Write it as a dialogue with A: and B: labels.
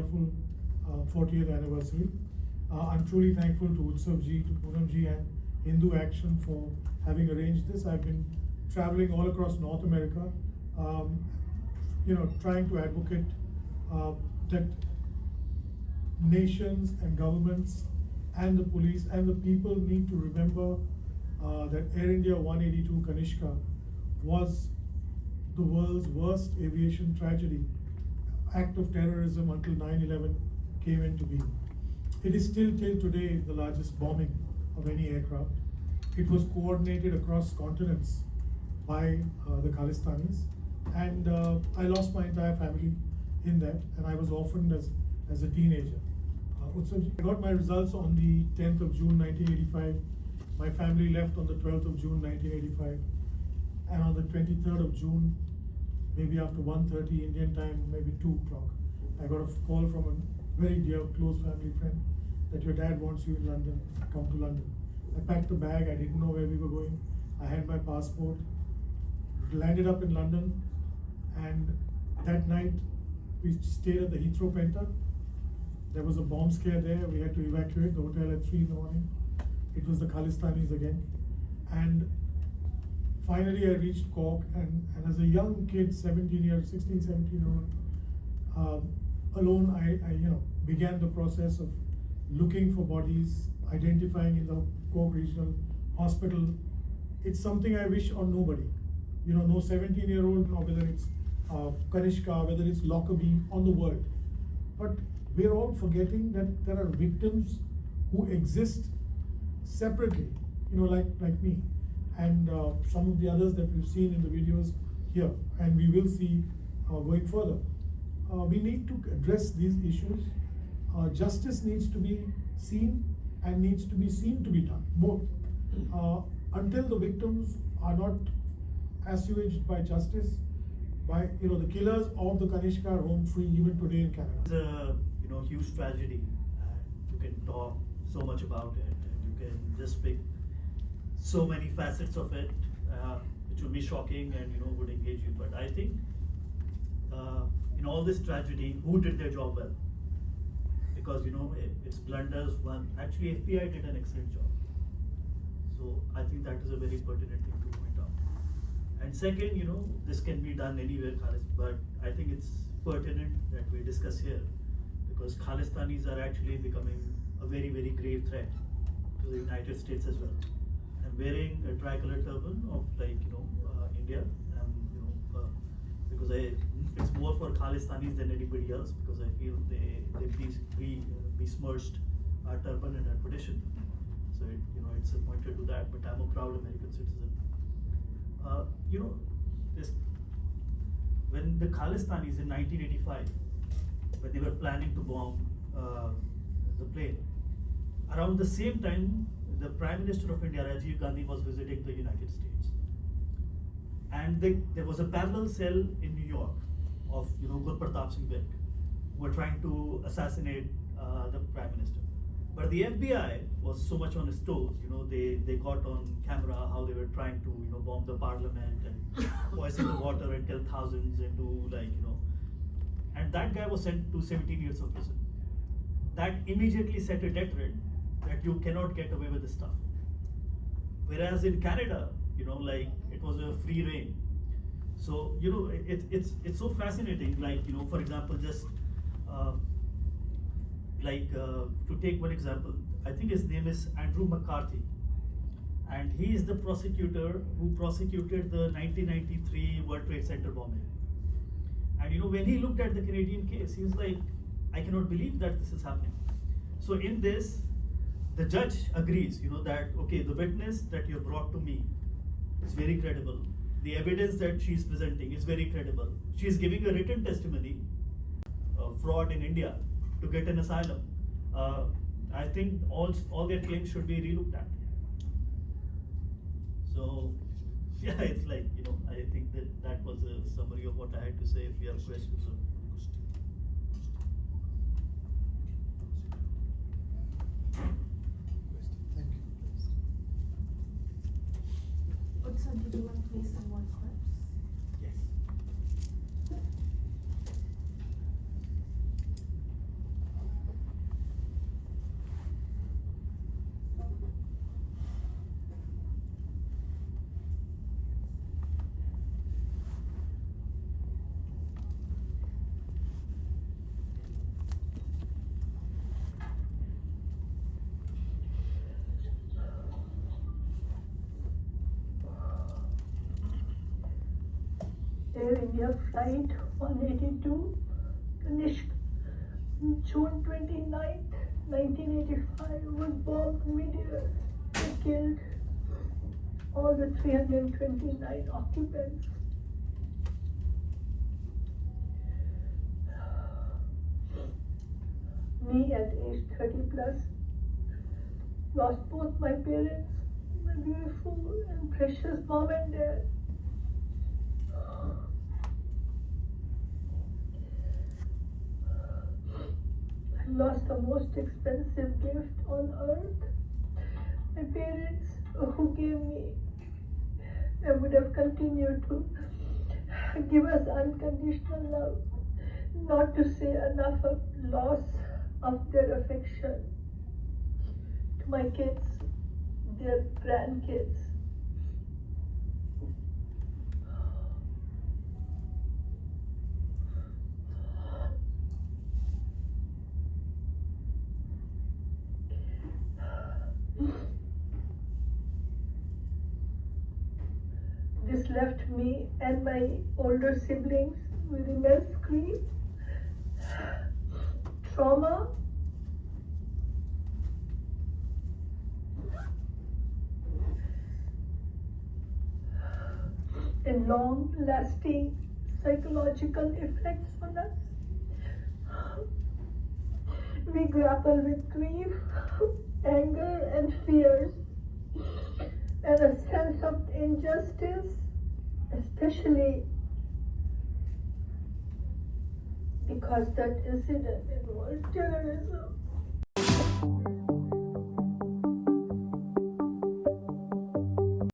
A: cheerful 40th anniversary. I'm truly thankful to Utsav ji, to Poonam ji and Hindu Action for having arranged this. I've been traveling all across North America, trying to advocate that nations and governments and the police and the people need to remember that Air India 182 Kanishka was the world's worst aviation tragedy, act of terrorism until 9/11 came into being. It is still till today the largest bombing of any aircraft. It was coordinated across continents by the Khalistanis, and I lost my entire family in that, and I was orphaned as a teenager. I got my results on the 10th of June 1985. My family left on the 12th of June 1985, and on the 23rd of June, maybe after 1:30 Indian time, maybe 2 o'clock, I got a call from a very dear, close family friend that your dad wants you in London, come to London. I packed a bag, I didn't know where we were going. I had my passport, landed up in London, and that night we stayed at the Heathrow Penta. There was a bomb scare there, we had to evacuate the hotel at 3 in the morning. It was the Khalistanis again. And finally I reached Cork, and as a young kid, 16, 17-year-old, alone I began the process of looking for bodies, identifying in the Cork Regional Hospital. It's something I wish on nobody. No 17-year-old, whether it's Kanishka, whether it's Lockerbie, on the world. But we're all forgetting that there are victims who exist separately, like me, and some of the others that we've seen in the videos here, and we will see going further. We need to address these issues. Justice needs to be seen and needs to be seen to be done, both. Until the victims are not assuaged by justice, by the killers of the Kanishka roam free even today in Canada.
B: It's a huge tragedy, and you can talk so much about it, and you can just pick so many facets of it, which would be shocking and would engage you. But I think in all this tragedy, who did their job well? Because it's blunders. One, actually FBI did an excellent job. So I think that is a very pertinent thing to point out. And second, this can be done anywhere, but I think it's pertinent that we discuss here, because Khalistanis are actually becoming a very, very grave threat to the United States as well. I'm wearing a tricolor turban of India, because it's more for Khalistanis than anybody else, because I feel they besmirched our turban and our tradition. So it's pointed to that. But I'm a proud American citizen. When the Khalistanis in 1985, when they were planning to bomb the plane, around the same time, the Prime Minister of India, Rajiv Gandhi, was visiting the United States. And there was a parallel cell in New York of Gurpratap Singh Birk, who were trying to assassinate the Prime Minister. But the FBI was so much on its toes. They got on camera how they were trying to bomb the parliament and poison the water and kill thousands and and that guy was sent to 17 years of prison. That immediately set a deterrent that you cannot get away with this stuff. Whereas in Canada, it was a free reign. So it's so fascinating. For example, just to take one example, I think his name is Andrew McCarthy, and he is the prosecutor who prosecuted the 1993 World Trade Center bombing. And when he looked at the Canadian case, he was like, I cannot believe that this is happening. So in this, the judge agrees, that okay, the witness that you brought to me is very credible. The evidence that she is presenting is very credible. She is giving a written testimony of fraud in India to get an asylum. I think all their claims should be relooked at. So yeah, it's I think that was a summary of what I had to say. If you have questions.
A: Thank you.
C: Utsav, did you want to play some more clips?
B: Yes.
D: Air India Flight 182, Kanishk, June 29th, 1985, was bombed mid-air. They killed all the 329 occupants. Me at age 30 plus lost both my parents, my beautiful and precious mom and dad. I lost the most expensive gift on earth. My parents, who gave me and would have continued to give us unconditional love, not to say enough of loss of their affection to my kids, their grandkids. This left me and my older siblings with immense grief, trauma, and long-lasting psychological effects on us. We grapple with grief, anger, and fears, and a sense of injustice, especially because that incident involved terrorism.